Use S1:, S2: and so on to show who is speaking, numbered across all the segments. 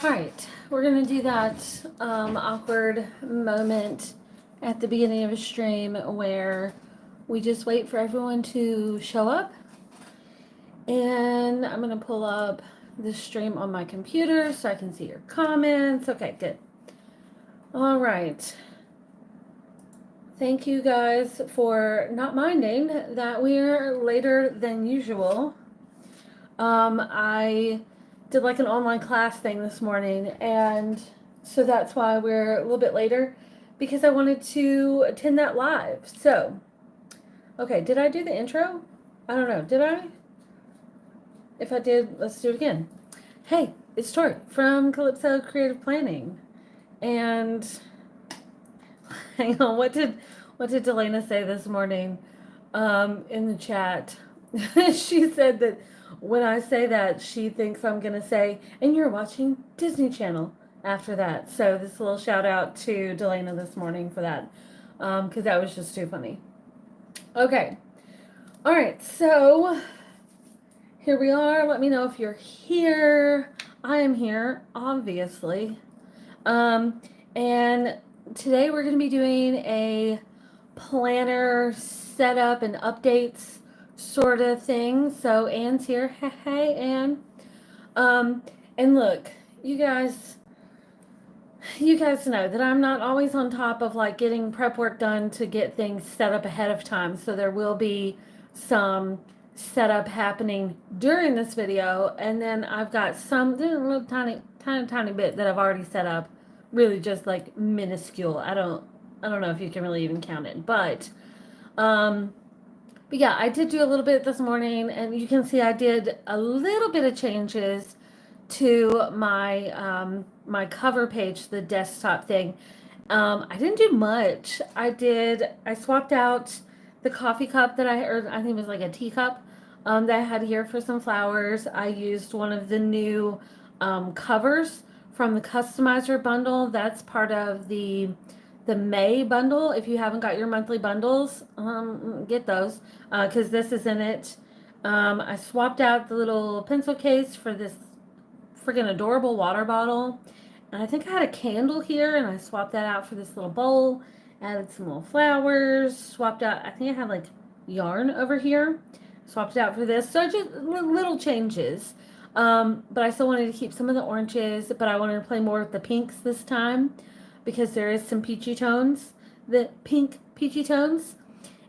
S1: All right, we're gonna do that awkward moment at the beginning of a stream where we just wait for everyone to show up. And I'm gonna pull up the stream on my computer so I can see your comments. Okay, good. All right. Thank you guys for not minding that we're later than usual. I did like an online class thing this morning, and so that's why we're a little bit later, because I wanted to attend that live. So, okay, did I do the intro? I don't know. Did I? If I did, let's do it again. Hey, it's Tori from Calypso Creative Planning, and hang on, what did Delana say this morning in the chat? She said that when I say that, she thinks I'm gonna say, and you're watching Disney Channel after that. So this little shout out to Delana this morning for that, because that was just too funny. Okay, all right, so here we are. Let me know if you're here. I am here, obviously, and today we're going to be doing a planner setup and updates sort of thing. So Anne's here. Hey, Anne. And look, you guys know that I'm not always on top of like getting prep work done to get things set up ahead of time. So there will be some setup happening during this video, and then I've got some little tiny bit that I've already set up, really just like minuscule. I don't know if you can really even count it, but yeah, I did do a little bit this morning, and you can see I did a little bit of changes to my my cover page, the desktop thing. I didn't do much. I swapped out the coffee cup that I think it was like a teacup that I had here for some flowers. I used one of the new covers from the customizer bundle. That's part of the May bundle. If you haven't got your monthly bundles, get those because this is in it. I swapped out the little pencil case for this freaking adorable water bottle. And I think I had a candle here, and I swapped that out for this little bowl. Added some little flowers. Swapped out, I think I had like yarn over here. Swapped it out for this. So just little changes. But I still wanted to keep some of the oranges, but I wanted to play more with the pinks this time because there is some peachy tones. The pink peachy tones.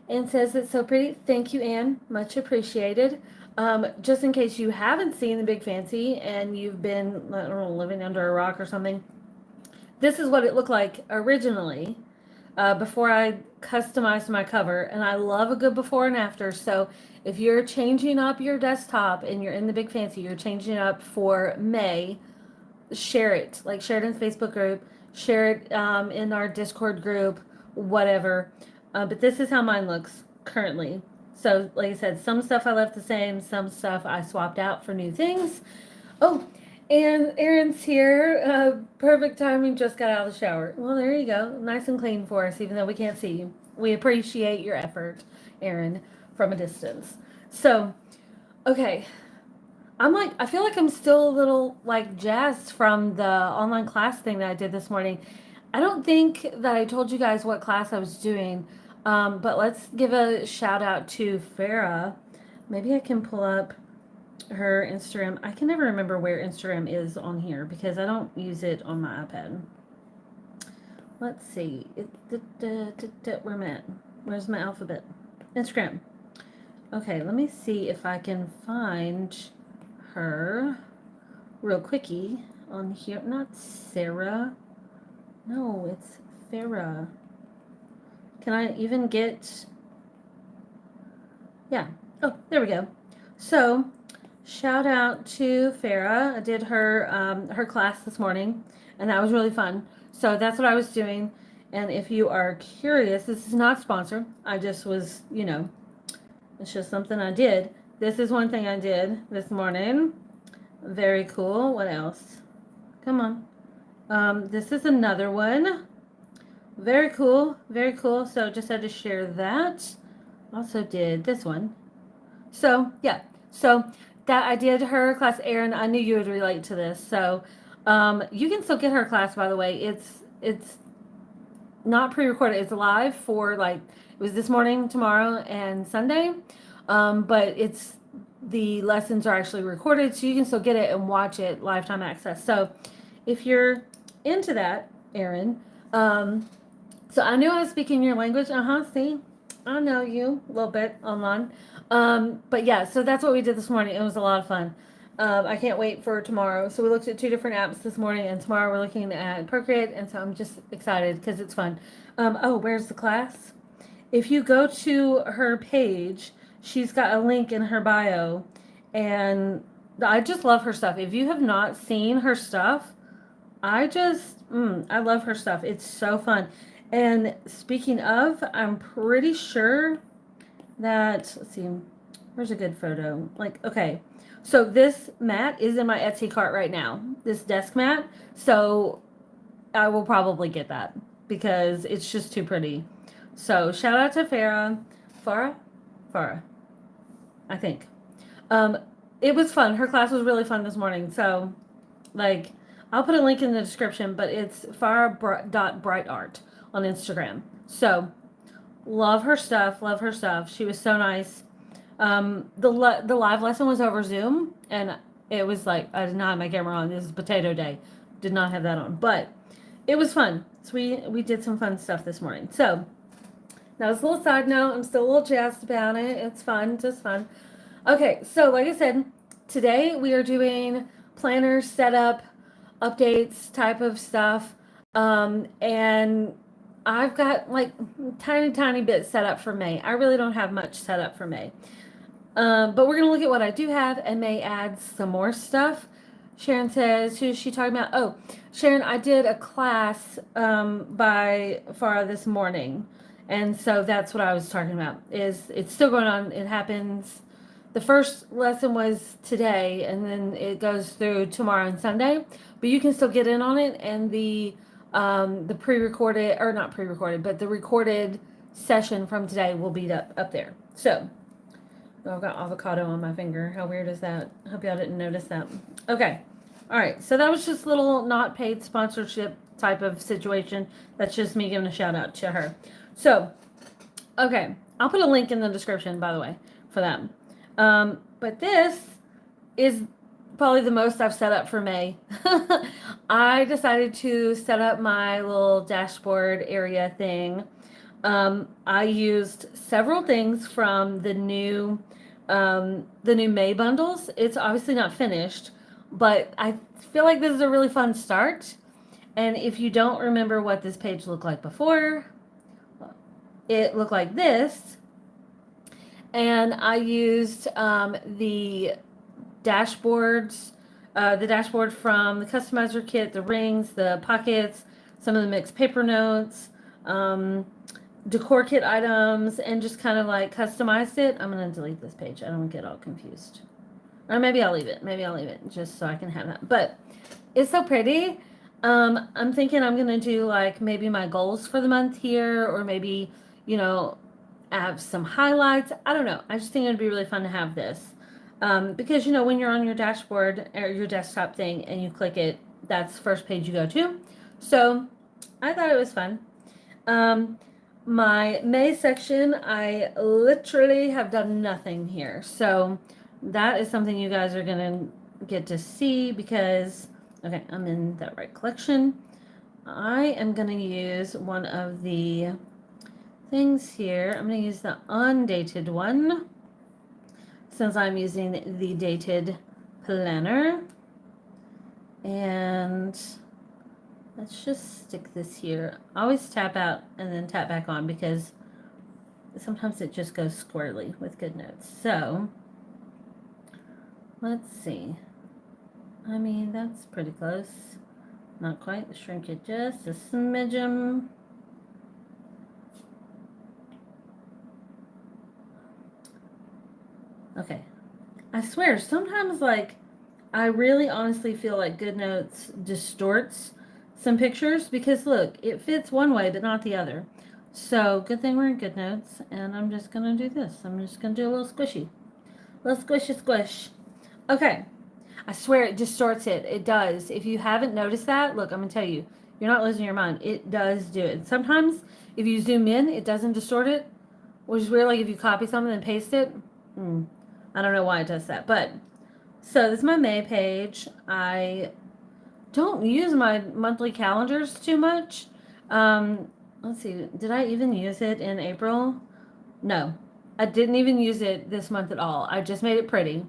S1: And says it's so pretty. Thank you, Anne. Much appreciated. Just in case you haven't seen the Big Fancy and you've been, I don't know, living under a rock or something, this is what it looked like originally before I customized my cover. And I love a good before and after. So if you're changing up your desktop and you're in the Big Fancy, you're changing it up for May, share it. Like share it in the Facebook group, share it in our Discord group, whatever. But this is how mine looks currently. So, like I said, some stuff I left the same, some stuff I swapped out for new things. Oh, and Erin's here. Perfect timing, just got out of the shower. Well, there you go. Nice and clean for us, even though we can't see you. We appreciate your effort, Erin, from a distance. So, okay. I feel like I'm still a little like jazzed from the online class thing that I did this morning. I don't think that I told you guys what class I was doing. But let's give a shout out to Farah. Maybe I can pull up her Instagram. I can never remember where Instagram is on here because I don't use it on my iPad. Let's see. Where am I at? Where's my alphabet? Instagram. Okay, let me see if I can find her real quickie on here. Not Sarah. No, it's Farah. Can I even get, yeah. Oh, there we go. So, shout out to Farah. I did her class this morning, and that was really fun. So that's what I was doing. And if you are curious, this is not sponsored. I just was, it's just something I did. This is one thing I did this morning. Very cool. What else? Come on. This is another one. Very cool. Very cool. So just had to share that. Also did this one. So, yeah. So that I did her class, Erin. I knew you would relate to this. So You can still get her class, by the way. It's not pre-recorded. It's live for like it was this morning, tomorrow, and Sunday. But it's the lessons are actually recorded, so you can still get it and watch it lifetime access. So if you're into that, Erin, so I knew I was speaking your language. See, I know you a little bit online. But yeah, so that's what we did this morning. It was a lot of fun. I can't wait for tomorrow. So we looked at 2 different apps this morning, and tomorrow we're looking at Procreate, and so I'm just excited because it's fun. Oh, where's the class? If you go to her page, she's got a link in her bio, and I just love her stuff. If you have not seen her stuff, I love her stuff. It's so fun. And speaking of, I'm pretty sure that, let's see, where's a good photo? Like, okay. So this mat is in my Etsy cart right now, this desk mat. So I will probably get that because it's just too pretty. So shout out to Farah, I think. Um, it was fun. Her class was really fun this morning. So like, I'll put a link in the description, but it's farah.brightart on Instagram. So love her stuff. Love her stuff. She was so nice. The live lesson was over Zoom, and it was like I did not have my camera on. This is potato day. Did not have that on, but it was fun. So we did some fun stuff this morning. So that was a little side note. I'm still a little jazzed about it. It's fun, just fun. Okay, so like I said, today we are doing planner setup updates type of stuff. And I've got like tiny bit set up for May. I really don't have much set up for May. But we're going to look at what I do have and may add some more stuff. Sharon says, who's she talking about? Oh, Sharon, I did a class by Farah this morning. And so that's what I was talking about. It's still going on. It happens. The first lesson was today, and then it goes through tomorrow and Sunday. But you can still get in on it, and the pre-recorded, or not pre-recorded, but the recorded session from today will be up there. So I've got avocado on my finger. How weird is that? I hope y'all didn't notice that. Okay. All right. So that was just a little not paid sponsorship type of situation. That's just me giving a shout out to her. So, okay. I'll put a link in the description, by the way, for that. But this is probably the most I've set up for May. I decided to set up my little dashboard area thing. I used several things from the new May bundles. It's obviously not finished, but I feel like this is a really fun start. And if you don't remember what this page looked like before, it looked like this. And I used the dashboards, the dashboard from the customizer kit, the rings, the pockets, some of the mixed paper notes, decor kit items, and just kind of like customized it. I'm going to delete this page. I don't get all confused. Or maybe I'll leave it. Maybe I'll leave it just so I can have that. But it's so pretty. I'm thinking I'm going to do like maybe my goals for the month here, or maybe, you know, have some highlights. I don't know. I just think it'd be really fun to have this. Because, you know, when you're on your dashboard or your desktop thing and you click it, that's the first page you go to. So I thought it was fun. My May section, I literally have done nothing here. So that is something you guys are going to get to see because, okay, I'm in that right collection. I am going to use one of the things here. I'm going to use the undated one since I'm using the dated planner. And let's just stick this here. Always tap out and then tap back on because sometimes it just goes squarely with GoodNotes. So let's see. I mean, that's pretty close. Not quite. Shrink it just a smidgen. Okay. I swear, sometimes like I really honestly feel like GoodNotes distorts some pictures because look, it fits one way but not the other. So good thing we're in GoodNotes, and I'm just gonna do this. I'm just gonna do a little squishy. Little squishy squish. Okay. I swear it distorts it. It does. If you haven't noticed that, look, I'm going to tell you, you're not losing your mind. It does do it. Sometimes if you zoom in, it doesn't distort it, which is weird. Like if you copy something and paste it, I don't know why it does that. But so this is my May page. I don't use my monthly calendars too much. Let's see. Did I even use it in April? No, I didn't even use it this month at all. I just made it pretty.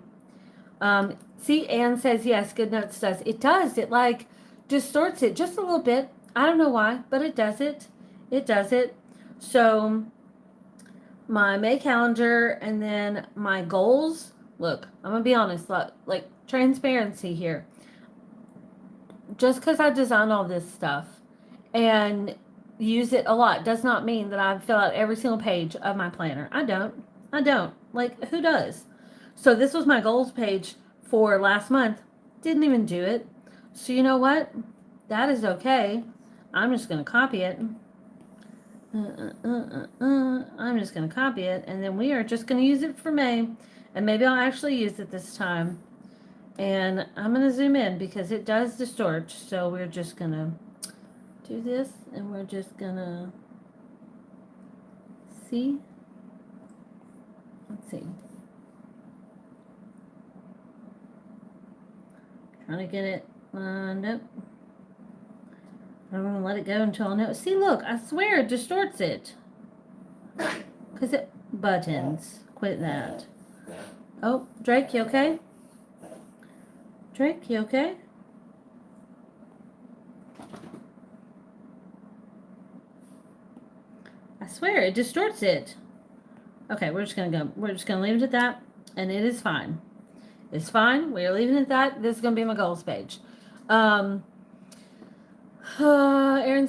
S1: See, Anne says, yes, Good Notes does. It does. It like distorts it just a little bit. I don't know why, but it does it. It does it. So my May calendar and then my goals. Look, I'm going to be honest, like transparency here. Just because I designed all this stuff and use it a lot does not mean that I fill out every single page of my planner. I don't. Like, who does? So this was my goals page for last month. Didn't even do it. So you know what? That is okay. I'm just going to copy it. I'm just going to copy it. And then we are just going to use it for May. And maybe I'll actually use it this time. And I'm going to zoom in because it does distort. So we're just going to do this. And we're just going to see. Let's see. Trying to get it lined up. I'm going to let it go until I know. See, look, I swear it distorts it. Because it buttons. Quit that. Oh, Drake, you okay? Drake, you okay? I swear it distorts it. Okay, we're just gonna leave it at that, and it is fine. It's fine. We're leaving it at that. This is gonna be my goals page. Erin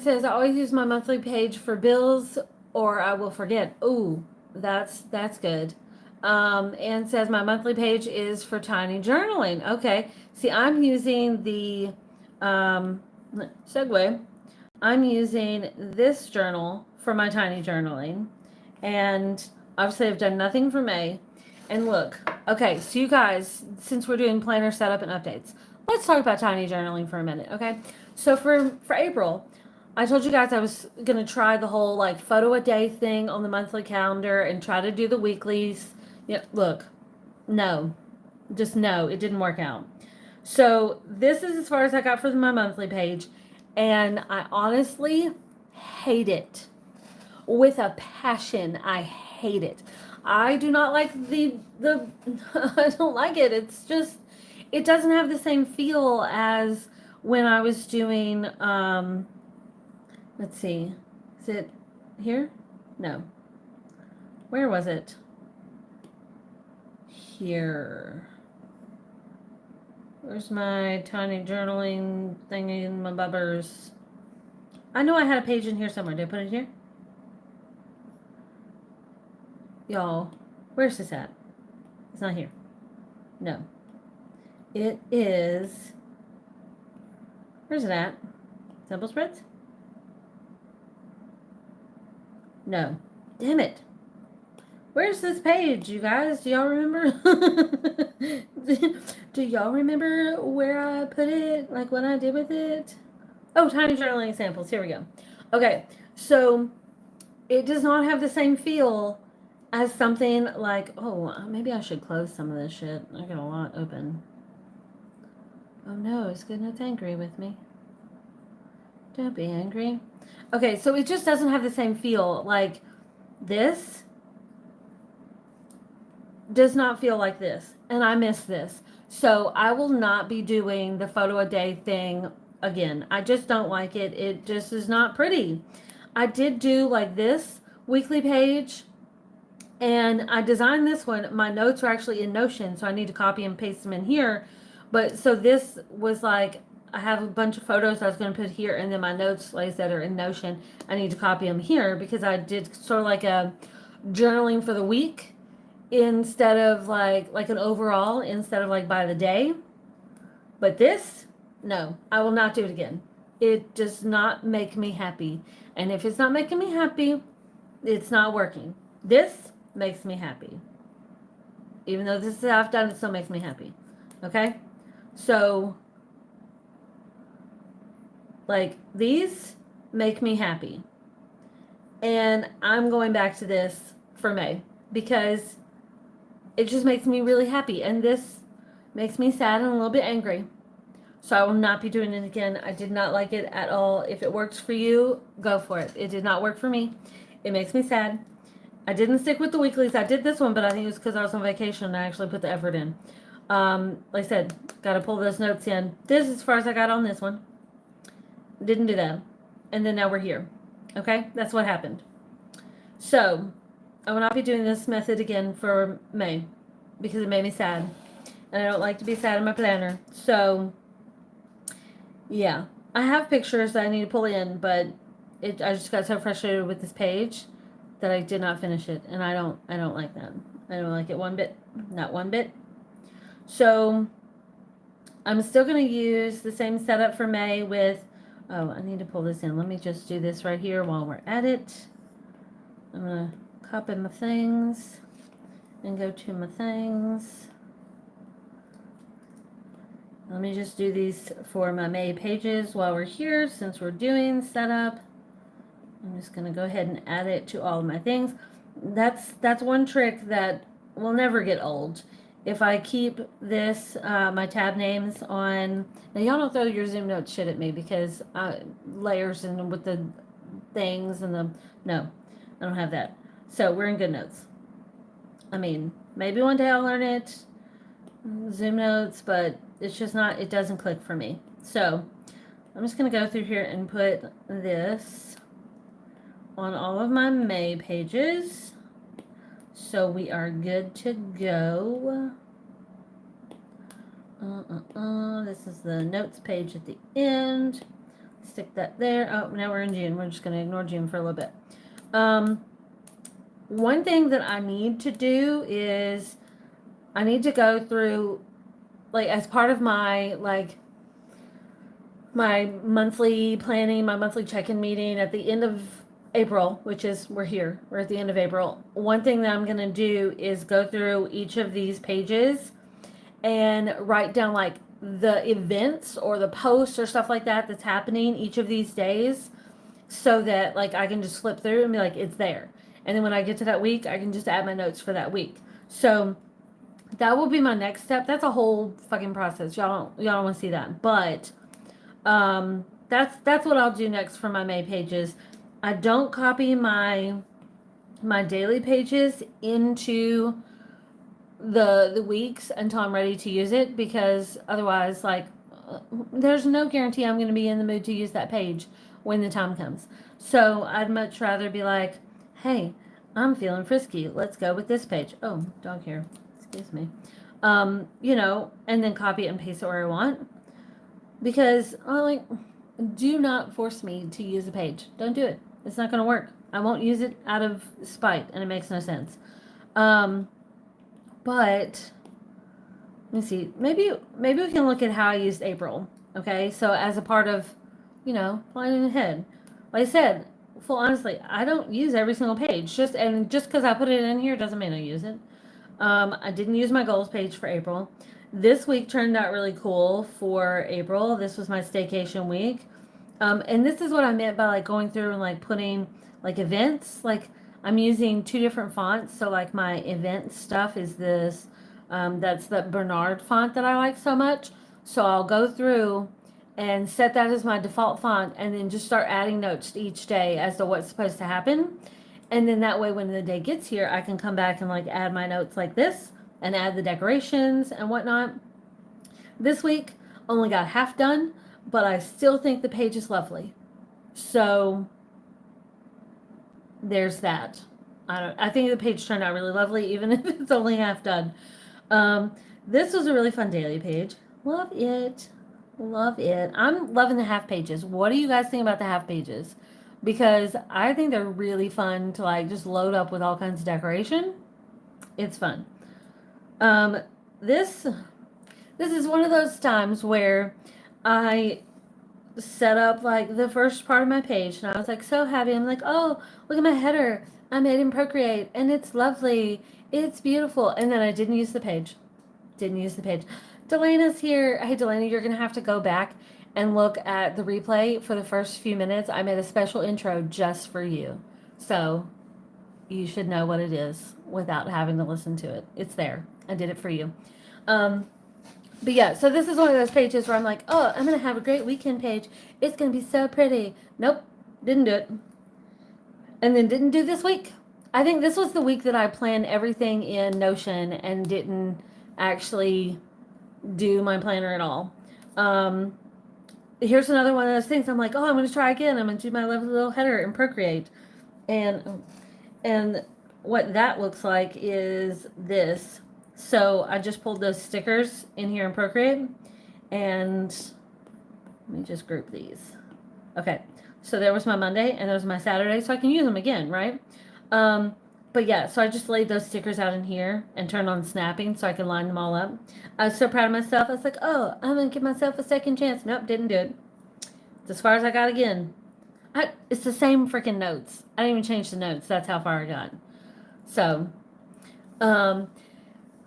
S1: says I always use my monthly page for bills, or I will forget. Ooh, that's good. Anne says my monthly page is for tiny journaling. Okay. See, I'm using the segue. I'm using this journal for my tiny journaling, and obviously I've done nothing for May. And look, okay, so you guys, since we're doing planner setup and updates, let's talk about tiny journaling for a minute, okay? So for April, I told you guys I was gonna try the whole like photo a day thing on the monthly calendar and try to do the weeklies. Yeah, look, no, just no, it didn't work out. So this is as far as I got for my monthly page, and I honestly hate it with a passion. I hate it. I do not like the I don't like it. It's just it doesn't have the same feel as when I was doing let's see. Is it here? No. Where was it? Here. Where's my tiny journaling thingy in my bubbers? I know I had a page in here somewhere. Did I put it here? Y'all, where's this at? It's not here. No. It is. Where's it at? Sample spreads? No. Damn it. Where's this page, you guys? Do y'all remember? Do y'all remember where I put it? Like what I did with it? Oh, tiny journaling samples. Here we go. Okay, so it does not have the same feel as something like, oh, maybe I should close some of this shit. I got a lot open. Oh no, is Good Notes angry with me? Don't be angry. Okay, so it just doesn't have the same feel. Like this does not feel like this, and I miss this. So I will not be doing the photo a day thing again. I just don't like it. It just is not pretty. I did do like this weekly page, and I designed this one. My notes are actually in Notion, so I need to copy and paste them in here. But so this was like, I have a bunch of photos I was going to put here, and then my notes, like I said, are in Notion. I need to copy them here because I did sort of like a journaling for the week instead of like an overall, instead of like by the day. But this, no, I will not do it again. It does not make me happy. And if it's not making me happy, it's not working. This makes me happy. Even though this is how I've done, it still makes me happy. Okay? So, like, these make me happy. And I'm going back to this for May because it just makes me really happy. And this makes me sad and a little bit angry. So I will not be doing it again. I did not like it at all. If it works for you, go for it. It did not work for me. It makes me sad. I didn't stick with the weeklies. I did this one, but I think it was because I was on vacation and I actually put the effort in. Like I said, got to pull those notes in. This is as far as I got on this one. Didn't do that. And then now we're here. Okay? That's what happened. So, I will not be doing this method again for May because it made me sad. And I don't like to be sad in my planner. So, yeah. I have pictures that I need to pull in, but I just got so frustrated with this page that I did not finish it. And I don't like that. I don't like it one bit. Not one bit. So, I'm still going to use the same setup for May with, oh, I need to pull this in. Let me just do this right here while we're at it. I'm going to copy my things and go to my things. Let me just do these for my May pages while we're here since we're doing setup. I'm just going to go ahead and add it to all of my things. That's one trick that will never get old. If I keep this, my tab names on, now y'all don't throw your Zoom notes shit at me because layers and with the things and the, no, I don't have that. So we're in GoodNotes. I mean, maybe one day I'll learn it, Zoom notes, but it's just not, it doesn't click for me. So I'm just going to go through here and put this on all of my May pages. So we are good to go. This is the notes page at the end. Stick that there. Oh, now we're in June. We're just going to ignore June for a little bit. One thing that I need to do is I need to go through, like, as part of my, like, my monthly planning, my monthly check-in meeting at the end of April, which is, we're at the end of April. One thing that I'm going to do is go through each of these pages and write down, like, the events or the posts or stuff like that that's happening each of these days so that, like, I can just flip through and be like, it's there. And then when I get to that week, I can just add my notes for that week. So that will be my next step. That's a whole fucking process. Y'all don't want to see that. But that's what I'll do next for my May pages. I don't copy my daily pages into the weeks until I'm ready to use it because otherwise, like, there's no guarantee I'm going to be in the mood to use that page when the time comes. So I'd much rather be like, hey, I'm feeling frisky. Let's go with this page. Oh, dog hair. Excuse me. And then copy it and paste it where I want. Because, do not force me to use a page. Don't do it. It's not going to work. I won't use it out of spite, and it makes no sense. But let me see. Maybe we can look at how I used April. Okay, so as a part of, planning ahead. Like I said, full honestly, I don't use every single page. Just because I put it in here doesn't mean I use it. I didn't use my goals page for April. This week turned out really cool for April. This was my staycation week. And this is what I meant by, like, going through and, like, putting, like, events. Like, I'm using 2 different fonts. So, like, my event stuff is this, that's the Bernard font that I like so much. So I'll go through and set that as my default font and then just start adding notes each day as to what's supposed to happen. And then that way when the day gets here, I can come back and, like, add my notes like this and add the decorations and whatnot. This week only got half done, but I still think the page is lovely. So there's that. I think the page turned out really lovely, even if it's only half done. This was a really fun daily page. Love it. Love it. I'm loving the half pages. What do you guys think about the half pages? Because I think they're really fun to, like, just load up with all kinds of decoration. It's fun. This is one of those times where I set up, like, the first part of my page and I was, like, so happy. I'm like, oh, look at my header. I made in Procreate and it's lovely. It's beautiful. And then I didn't use the page. Delena's here. Hey, Delana, you're going to have to go back and look at the replay for the first few minutes. I made a special intro just for you. So you should know what it is without having to listen to it. It's there. I did it for you. But yeah, so this is one of those pages where I'm like, oh, I'm going to have a great weekend page. It's going to be so pretty. Nope, didn't do it. And then didn't do this week. I think this was the week that I planned everything in Notion and didn't actually do my planner at all. Here's another one of those things. I'm like, oh, I'm going to try again. I'm going to do my lovely little header in Procreate. And what that looks like is this. So I just pulled those stickers in here in Procreate, and let me just group these. Okay, so there was my Monday and there was my Saturday, so I can use them again, right? But yeah, so I just laid those stickers out in here and turned on snapping so I could line them all up. I was so proud of myself. I was like, oh, I'm going to give myself a second chance. Nope, didn't do it. It's as far as I got again. It's the same freaking notes. I didn't even change the notes. That's how far I got. So,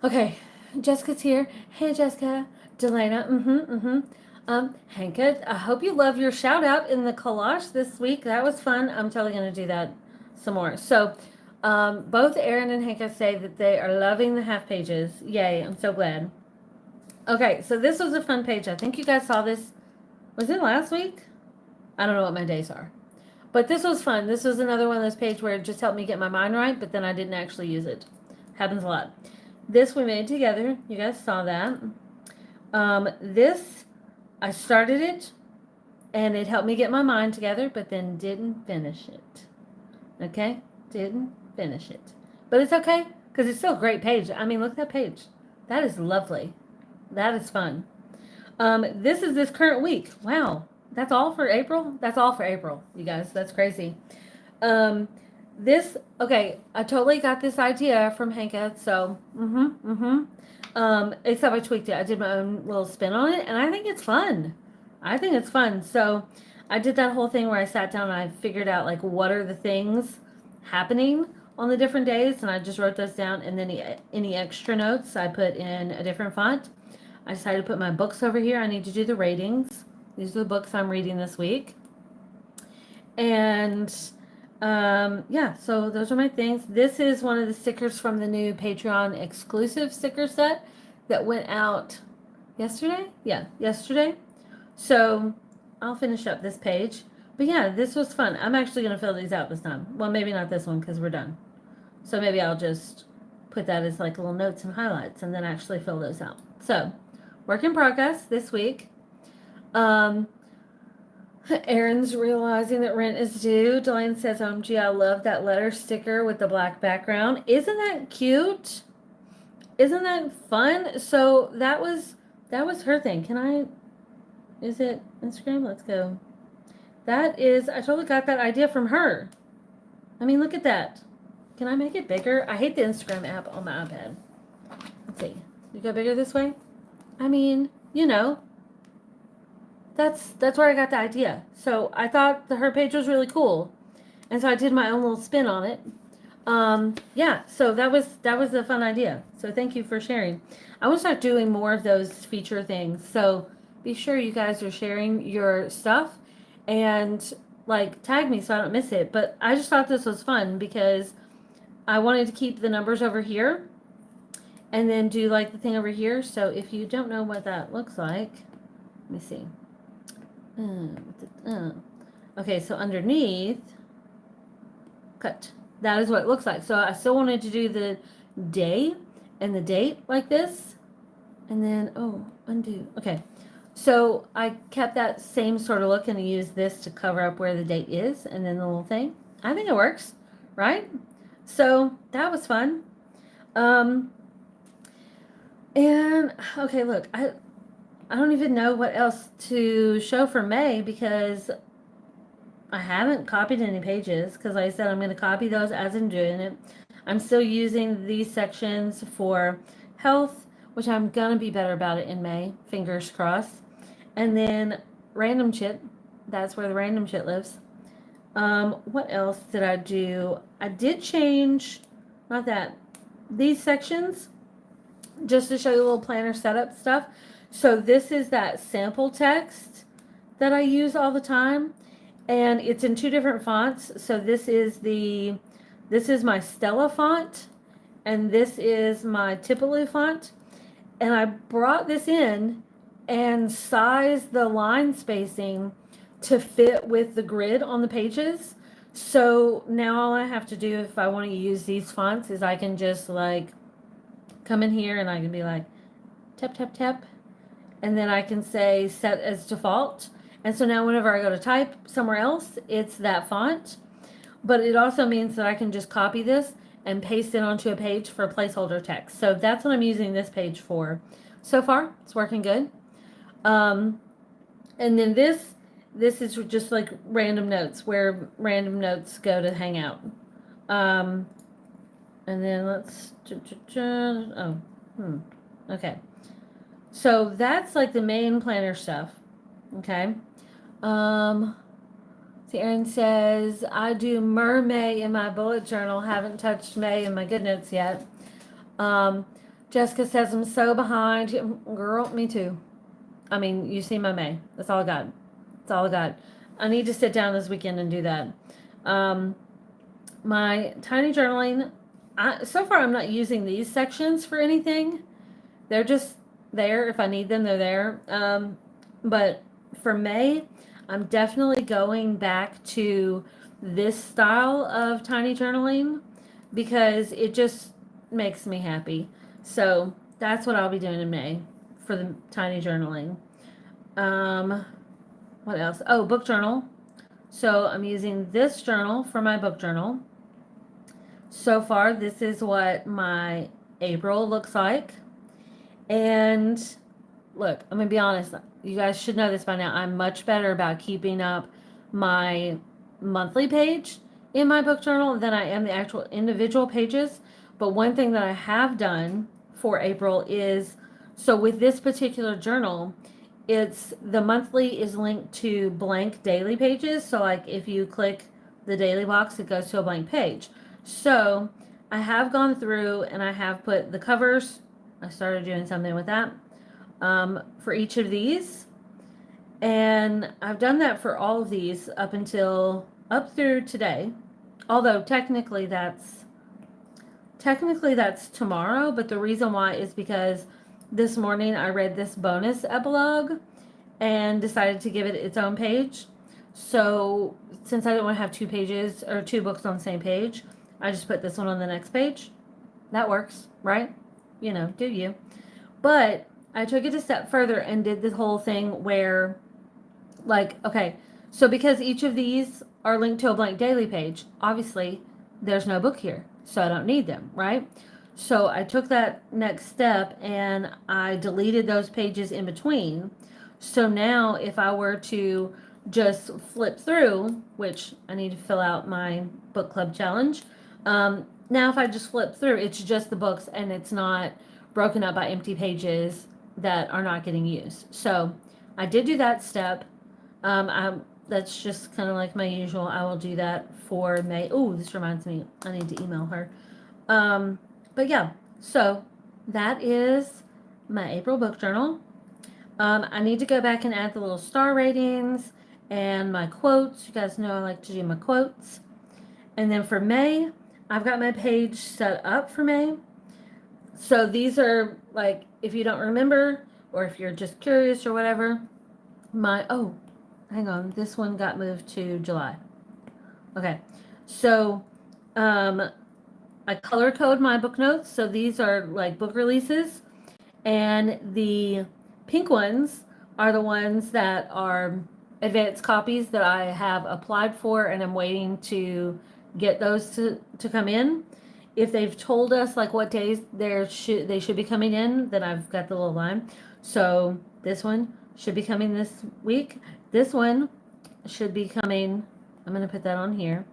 S1: okay, Jessica's here. Hey, Jessica. Delana. Hanka, I hope you love your shout out in the collage this week. That was fun. I'm totally going to do that some more. So, both Erin and Hanka say that they are loving the half pages. Yay, I'm so glad. Okay, so this was a fun page. I think you guys saw this. Was it last week? I don't know what my days are. But this was fun. This was another one of those pages where it just helped me get my mind right, but then I didn't actually use it. Happens a lot. This we made together. You guys saw that. This, I started it, and it helped me get my mind together, but then didn't finish it. Okay? Didn't finish it. But it's okay, because it's still a great page. I mean, look at that page. That is lovely. That is fun. This is this current week. Wow. That's all for April? That's all for April, you guys. That's crazy. Okay, I totally got this idea from Hanka, so, except I tweaked it. I did my own little spin on it, and I think it's fun. So, I did that whole thing where I sat down and I figured out, like, what are the things happening on the different days, and I just wrote those down, and then any extra notes I put in a different font. I decided to put my books over here. I need to do the ratings. These are the books I'm reading this week. And yeah, so those are my things. This is one of the stickers from the new Patreon exclusive sticker set that went out yesterday. Yeah, yesterday. So I'll finish up this page. But yeah, this was fun. I'm actually going to fill these out this time. Well, maybe not this one because we're done. So maybe I'll just put that as like little notes and highlights and then actually fill those out. So work in progress this week. Erin's realizing that rent is due. Delane says, OMG, I love that letter sticker with the black background. Isn't that cute? Isn't that fun? So that was her thing. Is it Instagram? Let's go. I totally got that idea from her. I mean, look at that. Can I make it bigger? I hate the Instagram app on my iPad. Let's see. You go bigger this way? I mean, you know. That's where I got the idea. So I thought her page was really cool, and so I did my own little spin on it. Yeah, so that was a fun idea. So thank you for sharing. I want to start doing more of those feature things. So be sure you guys are sharing your stuff and like tag me so I don't miss it. But I just thought this was fun because I wanted to keep the numbers over here and then do like the thing over here. So if you don't know what that looks like, let me see. Okay, so underneath, cut. That is what it looks like. So I still wanted to do the day and the date like this. And then, undo. Okay. So I kept that same sort of look and used this to cover up where the date is and then the little thing. I think it works, right? So that was fun. And okay, look, I don't even know what else to show for May because I haven't copied any pages because like I said I'm going to copy those as I'm doing it. I'm still using these sections for health, which I'm going to be better about it in May, fingers crossed. And then random chit, that's where the random chit lives. What else did I do? I did change, not that, these sections, just to show you a little planner setup stuff. So this is that sample text that I use all the time, and it's in two different fonts. So this is my Stella font, and this is my Tippaloo font. And I brought this in and sized the line spacing to fit with the grid on the pages. So now all I have to do if I want to use these fonts is I can just like come in here and I can be like tap, tap, tap. And then I can say set as default. And so now whenever I go to type somewhere else, it's that font. But it also means that I can just copy this and paste it onto a page for placeholder text. So that's what I'm using this page for. So far, it's working good. And then this is just like random notes, where random notes go to hang out. And then let's, okay. So that's like the main planner stuff. Okay. See, Erin says, I do May in my bullet journal. Haven't touched May in my good notes yet. Jessica says, I'm so behind. Girl, me too. I mean, you see my May. That's all I got. That's all I got. I need to sit down this weekend and do that. My tiny journaling, so far I'm not using these sections for anything. They're just there. If I need them, they're there. But for May, I'm definitely going back to this style of tiny journaling because it just makes me happy. So that's what I'll be doing in May for the tiny journaling. What else? Oh, book journal. So I'm using this journal for my book journal. So far, this is what my April looks like. And look, I'm going to be honest. You guys should know this by now. I'm much better about keeping up my monthly page in my book journal than I am the actual individual pages. But one thing that I have done for April is, so with this particular journal, it's the monthly is linked to blank daily pages. So like if you click the daily box, it goes to a blank page. So I have gone through and I have put the covers. I started doing something with that for each of these. And I've done that for all of these up through today. Although technically that's tomorrow, but the reason why is because this morning I read this bonus epilogue and decided to give it its own page. So since I didn't want to have two pages or two books on the same page, I just put this one on the next page. That works, right? You know, do you? But I took it a step further and did the whole thing where, like, okay, so because each of these are linked to a blank daily page, obviously there's no book here, so I don't need them, right? So I took that next step and I deleted those pages in between. So now if I were to just flip through, which I need to fill out my book club challenge, now if I just flip through, it's just the books and it's not broken up by empty pages that are not getting used. So I did do that step. That's just kind of like my usual. I will do that for May. Oh, this reminds me. I need to email her. But yeah, so that is my April book journal. I need to go back and add the little star ratings and my quotes. You guys know I like to do my quotes. And then for May, I've got my page set up for May. So these are like, if you don't remember, or if you're just curious or whatever, hang on, this one got moved to July. Okay, so I color code my book notes. So these are like book releases, and the pink ones are the ones that are advanced copies that I have applied for and I'm waiting to get those to come in. If they've told us like what days they should be coming in, then I've got the little line. So this one should be coming this week. This one should be coming, I'm going to put that on here,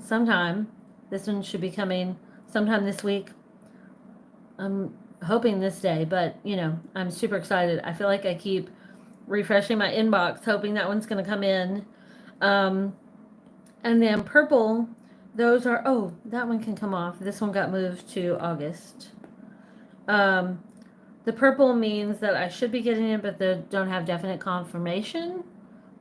S1: sometime. This one should be coming sometime this week. I'm hoping this day, but you know, I'm super excited. I feel like I keep refreshing my inbox, hoping that one's going to come in. And then purple, those are, oh, that one can come off. This one got moved to August. the purple means that I should be getting it, but they don't have definite confirmation.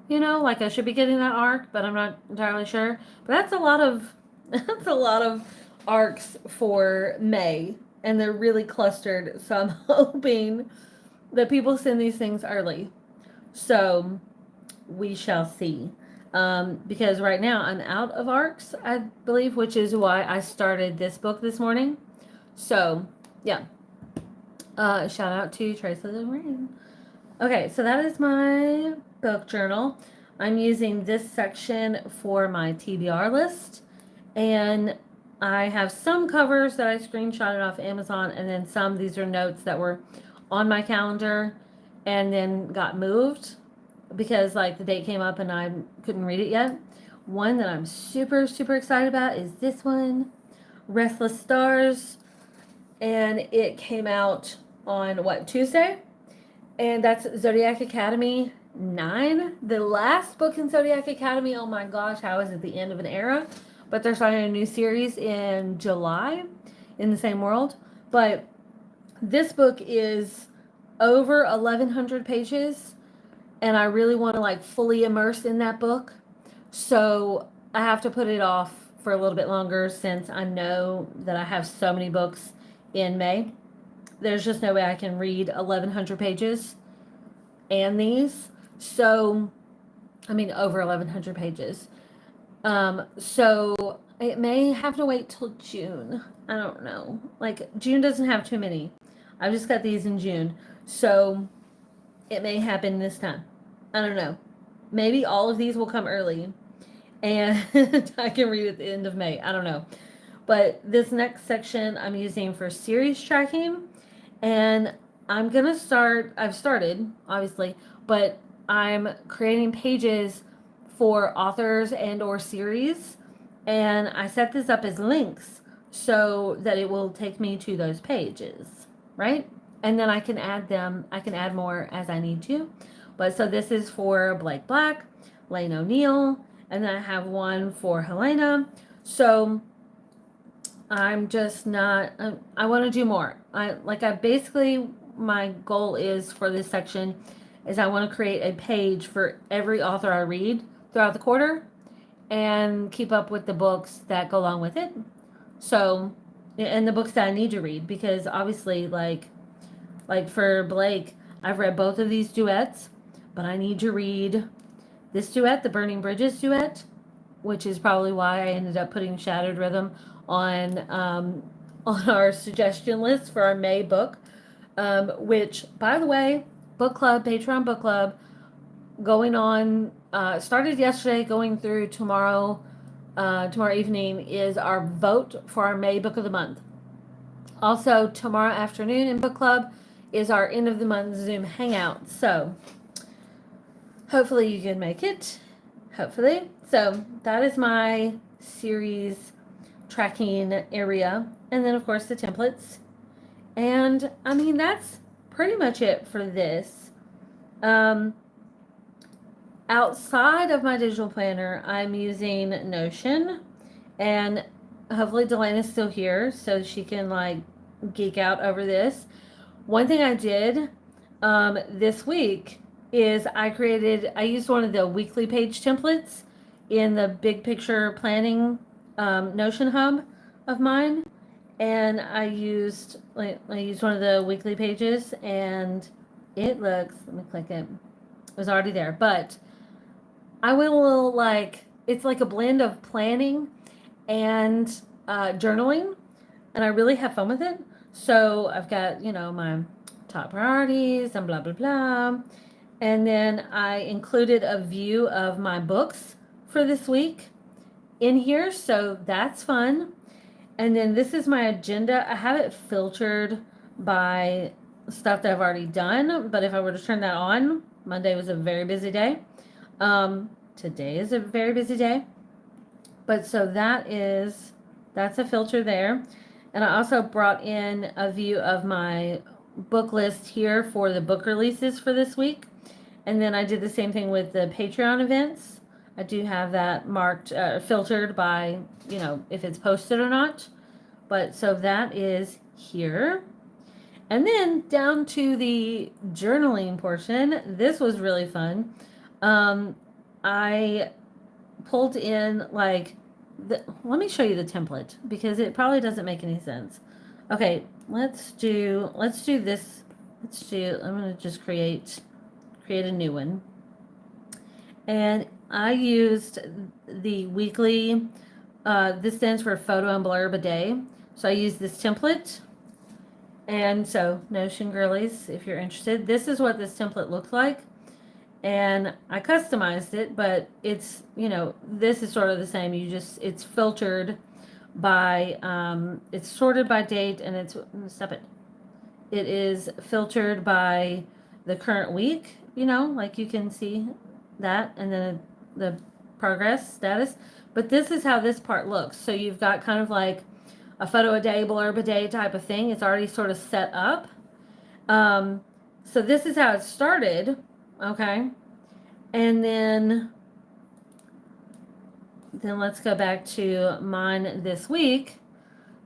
S1: You know, like I should be getting that arc, but I'm not entirely sure. But that's a lot of that's a lot of arcs for May, and they're really clustered. So I'm hoping that people send these things early. So we shall see. Because right now I'm out of arcs, I believe, which is why I started this book this morning. So yeah. Shout out to Tracy Lorraine. Okay, so that is my book journal. I'm using this section for my TBR list, and I have some covers that I screenshotted off Amazon, and then some, these are notes that were on my calendar and then got moved because like the date came up and I couldn't read it yet. One that I'm super, super excited about is this one, Restless Stars, and it came out on what, Tuesday? And that's Zodiac Academy 9. The last book in Zodiac Academy, oh my gosh, how is it the end of an era? But they're starting a new series in July in the same world. But this book is over 1,100 pages, and I really want to like fully immerse in that book. So I have to put it off for a little bit longer since I know that I have so many books in May. There's just no way I can read 1,100 pages and these. So, I mean, over 1,100 pages. So it may have to wait till June. I don't know. Like, June doesn't have too many. I've just got these in June. So it may happen this time. I don't know. Maybe all of these will come early and I can read at the end of May. I don't know. But this next section I'm using for series tracking, and I'm gonna start, I've started, obviously, but I'm creating pages for authors and or series, and I set this up as links so that it will take me to those pages, right? And then I can add more as I need to. But so this is for Blake Black, Lane O'Neill, and then I have one for Helena. So I'm just not, I want to do more. My goal is for this section is I want to create a page for every author I read throughout the quarter and keep up with the books that go along with it. So, and the books that I need to read, because obviously like for Blake, I've read both of these duets, but I need to read this duet, the Burning Bridges duet, which is probably why I ended up putting Shattered Rhythm on our suggestion list for our May book, which, by the way, book club, Patreon book club, going on, started yesterday, going through tomorrow evening is our vote for our May book of the month. Also, tomorrow afternoon in book club is our end of the month Zoom hangout. So hopefully you can make it. Hopefully. So that is my series tracking area. And then, of course, the templates. And, I mean, that's pretty much it for this. Outside of my digital planner, I'm using Notion. And hopefully Delana's still here so she can, like, geek out over this. One thing I did this week is I used one of the weekly page templates in the big picture planning Notion hub of mine, and I used one of the weekly pages, and it looks, let me click it. It was already there, but I went a little it's like a blend of planning and journaling, and I really have fun with it. So I've got, my top priorities and blah, blah, blah. And then I included a view of my books for this week in here. So that's fun. And then this is my agenda. I have it filtered by stuff that I've already done. But if I were to turn that on, Monday was a very busy day. Today is a very busy day. But so that's a filter there. And I also brought in a view of my book list here for the book releases for this week. And then I did the same thing with the Patreon events. I do have that marked, filtered by, if it's posted or not. But so that is here. And then down to the journaling portion. This was really fun. I pulled in like let me show you the template because it probably doesn't make any sense. Okay, let's do this. I'm gonna just create a new one. And I used the weekly, this stands for photo and blurb a day. So I used this template. And so Notion girlies, if you're interested, this is what this template looks like. And I customized it, but it's, this is sort of the same. It's filtered by, it's sorted by date, and stop it. It is filtered by the current week, like you can see that, and then the progress status. But this is how this part looks. So you've got kind of like a photo a day, blurb a day type of thing. It's already sort of set up. So this is how it started, okay? And then let's go back to mine this week.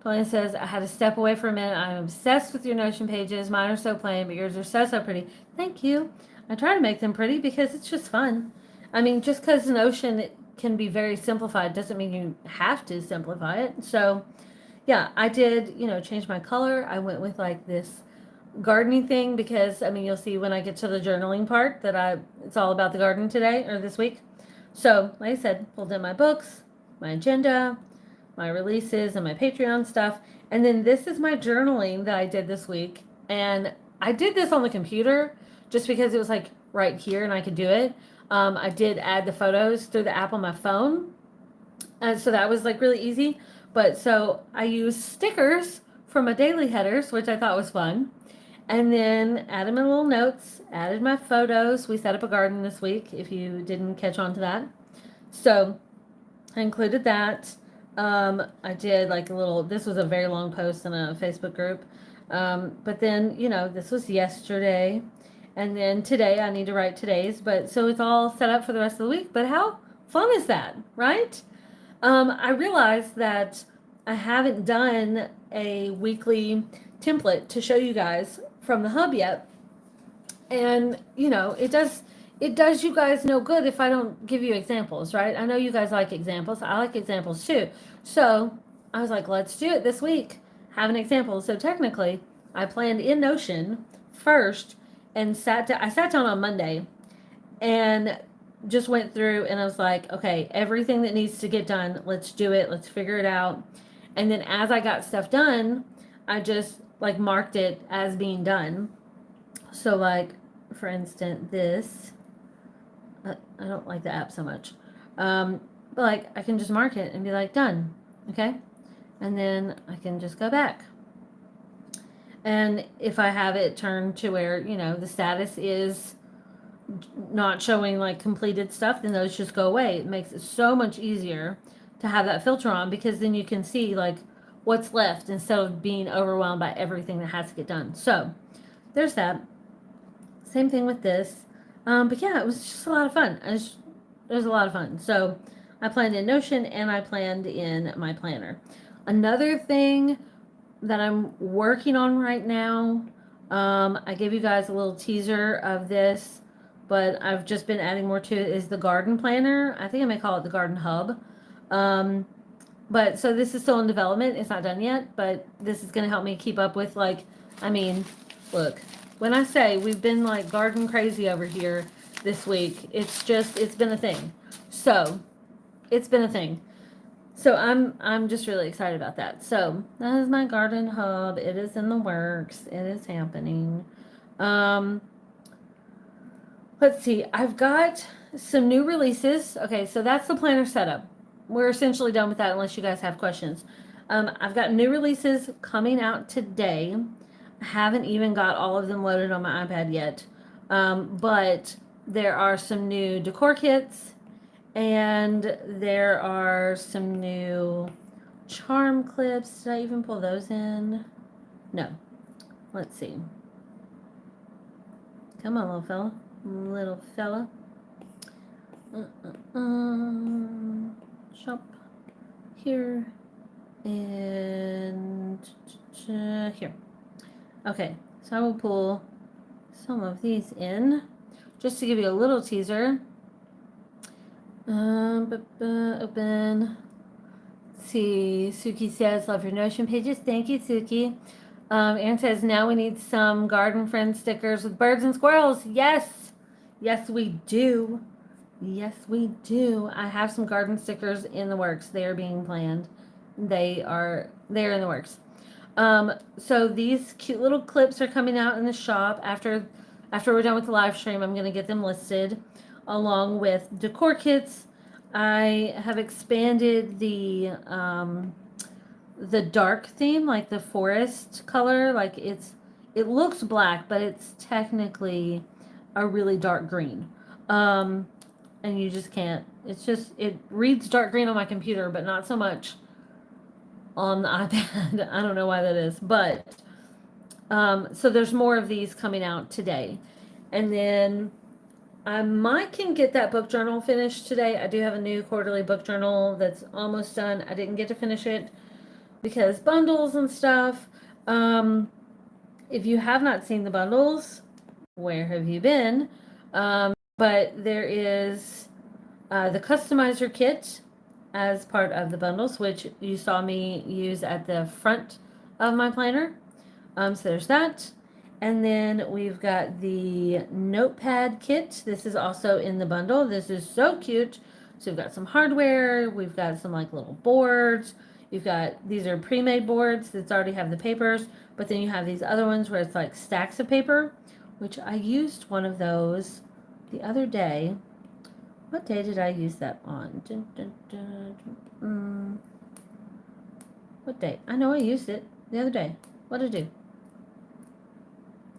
S1: Pauline says, I had to step away for a minute. I'm obsessed with your Notion pages. Mine are so plain, but yours are so pretty. Thank you. I try to make them pretty because it's just fun. I mean, just because Notion can be very simplified doesn't mean you have to simplify it. So, yeah, I did, change my color. I went with like this gardening thing because, I mean, you'll see when I get to the journaling part that it's all about the garden today or this week. So, like I said, pulled in my books, my agenda, my releases, and my Patreon stuff. And then this is my journaling that I did this week. And I did this on the computer just because it was like right here and I could do it. I did add the photos through the app on my phone. And so that was like really easy. But so I used stickers for my daily headers, which I thought was fun. And then added my little notes, added my photos. We set up a garden this week, if you didn't catch on to that. So I included that. I did like this was a very long post in a Facebook group. But then, this was yesterday. And then today I need to write today's. But so it's all set up for the rest of the week. But how fun is that, right? I realized that I haven't done a weekly template to show you guys from the hub yet. And, it does you guys no good if I don't give you examples, right? I know you guys like examples. I like examples too. So I was like, let's do it this week. Have an example. So technically, I planned in Notion first and I sat down on Monday and just went through and I was like, okay, everything that needs to get done, let's do it. Let's figure it out. And then as I got stuff done, I just like marked it as being done. So like, for instance, this, I don't like the app so much. But like I can just mark it and be like, done. Okay. And then I can just go back. And if I have it turned to where, the status is not showing like completed stuff, then those just go away. It makes it so much easier to have that filter on because then you can see like what's left instead of being overwhelmed by everything that has to get done. So there's that. Same thing with this. But yeah, it was just a lot of fun. It was a lot of fun. So I planned in Notion and I planned in my planner. Another thing that I'm working on right now, I gave you guys a little teaser of this, but I've just been adding more to it, is the garden planner. I think I may call it the garden hub. But so this is still in development. It's not done yet, but this is going to help me keep up with look, when I say we've been like garden crazy over here this week, it's been a thing. So it's been a thing. So I'm just really excited about that. So that is my garden hub. It is in the works. It is happening. Let's see. I've got some new releases. Okay, so that's the planner setup. We're essentially done with that unless you guys have questions. I've got new releases coming out today. I haven't even got all of them loaded on my iPad yet. But there are some new decor kits. And there are some new charm clips. Did I even pull those in? No. Let's see. Come on, little fella. Little fella. Shop here and here. Okay, So I will pull some of these in just to give you a little teaser. Open. Let's see, Suki says, love your Notion pages. Thank you, Suki. Aaron says, now we need some garden friend stickers with birds and squirrels. Yes. Yes, we do. Yes, we do. I have some garden stickers in the works. They are being planned. They're in the works. So these cute little clips are coming out in the shop after we're done with the live stream. I'm going to get them listed along with decor kits. I have expanded the dark theme, like the forest color. Like it looks black, but it's technically a really dark green. And you just can't. It reads dark green on my computer, but not so much on the iPad. I don't know why that is, but so there's more of these coming out today. And then I might can get that book journal finished today. I do have a new quarterly book journal that's almost done. I didn't get to finish it because bundles and stuff. If you have not seen the bundles, where have you been? But there is the customizer kit as part of the bundles, which you saw me use at the front of my planner. So there's that. And then we've got the notepad kit. This is also in the bundle. This is so cute. So we've got some hardware. We've got some like little boards. You've got, these are pre-made boards that already have the papers, but then you have these other ones where it's like stacks of paper, which I used one of those the other day. What day did I use that on? What day? I know I used it the other day. What did I do?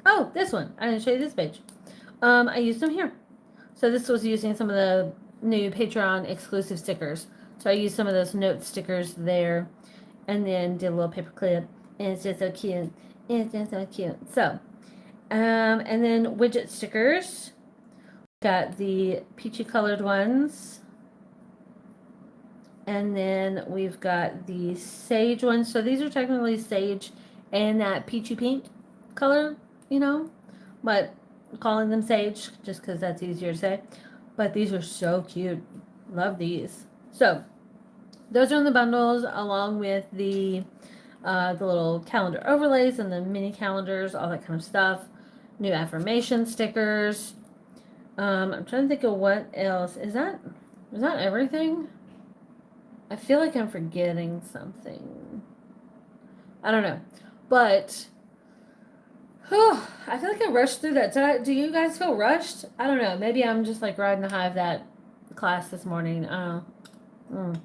S1: Oh, this one. I didn't show you this page. I used them here. So this was using some of the new Patreon exclusive stickers. So I used some of those note stickers there and then did a little paper clip. And it's just so cute. It's just so cute. So, and then widget stickers. Got the peachy colored ones. And then we've got the sage ones. So these are technically sage and that peachy pink color, you know, but calling them sage just because that's easier to say. But these are so cute. Love these. So those are in the bundles along with the little calendar overlays and the mini calendars, all that kind of stuff. New affirmation stickers. I'm trying to think of what else. Is that everything? I feel like I'm forgetting something. I don't know. But whew, I feel like I rushed through that. Do you guys feel rushed? I don't know. Maybe I'm just like riding the high of that class this morning. I don't know.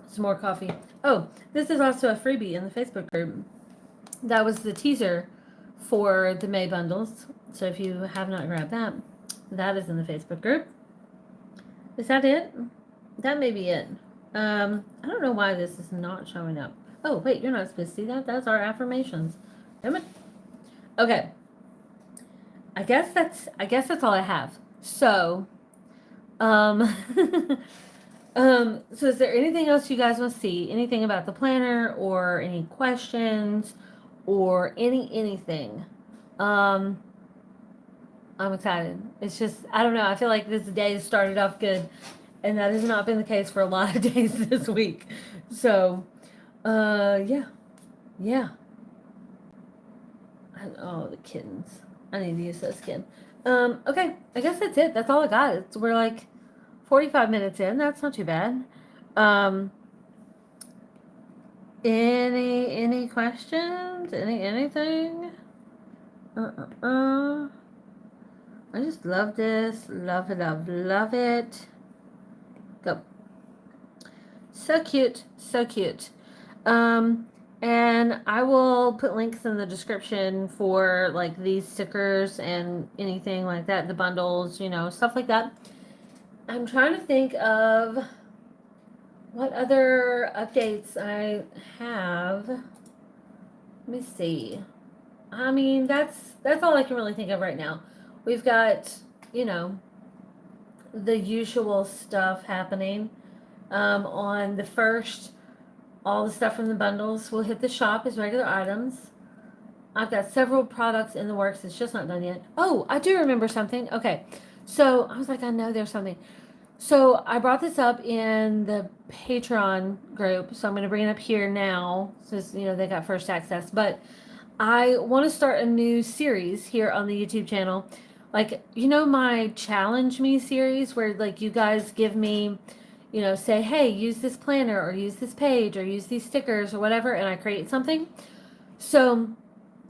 S1: Some more coffee. Oh, this is also a freebie in the Facebook group. That was the teaser for the May bundles. So if you have not grabbed that, that is in the Facebook group. Is that it? That may be it. I don't know why this is not showing up. Oh, wait, you're not supposed to see that? That's our affirmations. Damn it. Okay. I guess that's all I have. So, so is there anything else you guys want to see? Anything about the planner or any questions or anything? I'm excited. It's just, I don't know. I feel like this day started off good, and that has not been the case for a lot of days this week. So, yeah. Oh, the kittens. I need to use this skin. Okay. I guess that's it. That's all I got. We're like 45 minutes in. That's not too bad. Any questions? Anything? I just love this. Love it. Go. So cute. And I will put links in the description for like these stickers and anything like that, the bundles, stuff like that. I'm trying to think of what other updates I have. Let me see. I mean, that's all I can really think of right now. We've got, the usual stuff happening. On the 1st, all the stuff from the bundles will hit the shop as regular items. I've got several products in the works. It's just not done yet. Oh, I do remember something. Okay. So I was like, I know there's something. So I brought this up in the Patreon group. So I'm going to bring it up here now since, they got first access. But I want to start a new series here on the YouTube channel. Like, my Challenge Me series where, like, you guys give me, say, hey, use this planner or use this page or use these stickers or whatever, and I create something. So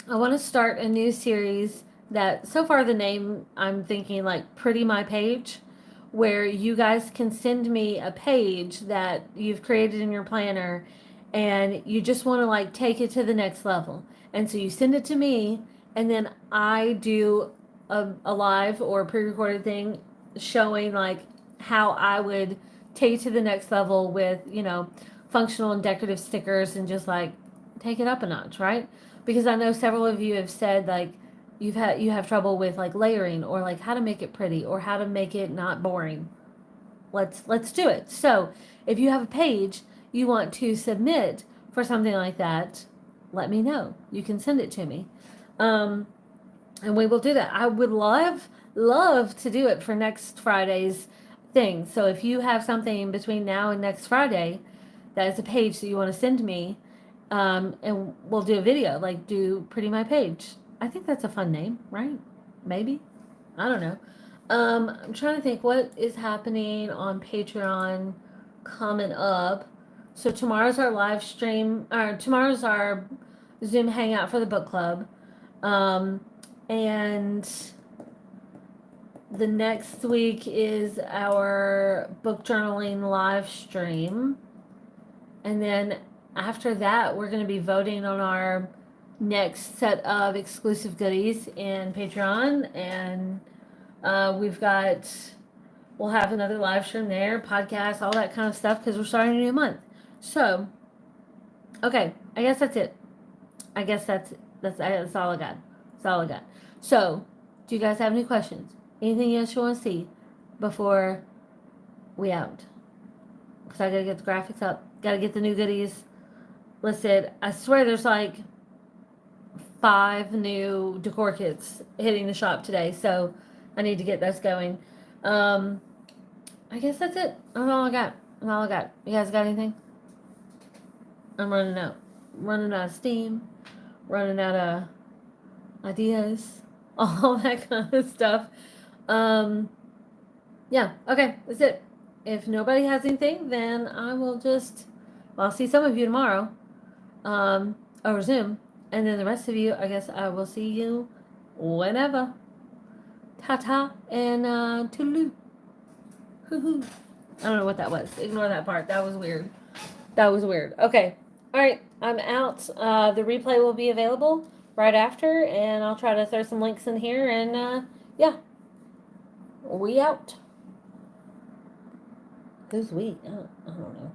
S1: I want to start a new series that, so far, the name I'm thinking like Pretty My Page, where you guys can send me a page that you've created in your planner and you just want to like take it to the next level. And so you send it to me, and then I do a live or pre recorded thing showing like how I would take it to the next level with, functional and decorative stickers and just like take it up a notch, right? Because I know several of you have said like you have trouble with like layering or like how to make it pretty or how to make it not boring. Let's do it. So if you have a page you want to submit for something like that, let me know. You can send it to me, and we will do that. I would love to do it for next Friday's thing. So if you have something between now and next Friday that is a page that you want to send me, and we'll do a video, like do Pretty My Page. I think that's a fun name, right? Maybe. I don't know. I'm trying to think what is happening on Patreon coming up. So tomorrow's our live stream, or tomorrow's our Zoom hangout for the book club. And the next week is our book journaling live stream. And then after that, we're going to be voting on our next set of exclusive goodies in Patreon. And we'll have another live stream there, podcast, all that kind of stuff, because we're starting a new month. So, okay, I guess that's it. I guess that's all I got. That's all I got. So, do you guys have any questions? Anything else you want to see before we out? Because I got to get the graphics up. Got to get the new goodies listed. I swear there's like 5 new decor kits hitting the shop today, so I need to get those going. I guess that's it. That's all I got. That's all I got. You guys got anything? I'm running out. Running out of steam. Running out of ideas. All that kind of stuff. Yeah. Okay. That's it. If nobody has anything, then I will just. Well, I'll see some of you tomorrow. Over Zoom, and then the rest of you, I guess I will see you whenever. Ta ta and toodaloo. Hoo-hoo. I don't know what that was. Ignore that part. That was weird. Okay. All right. I'm out. The replay will be available right after, and I'll try to throw some links in here. And yeah, we out. Who's we? I don't know.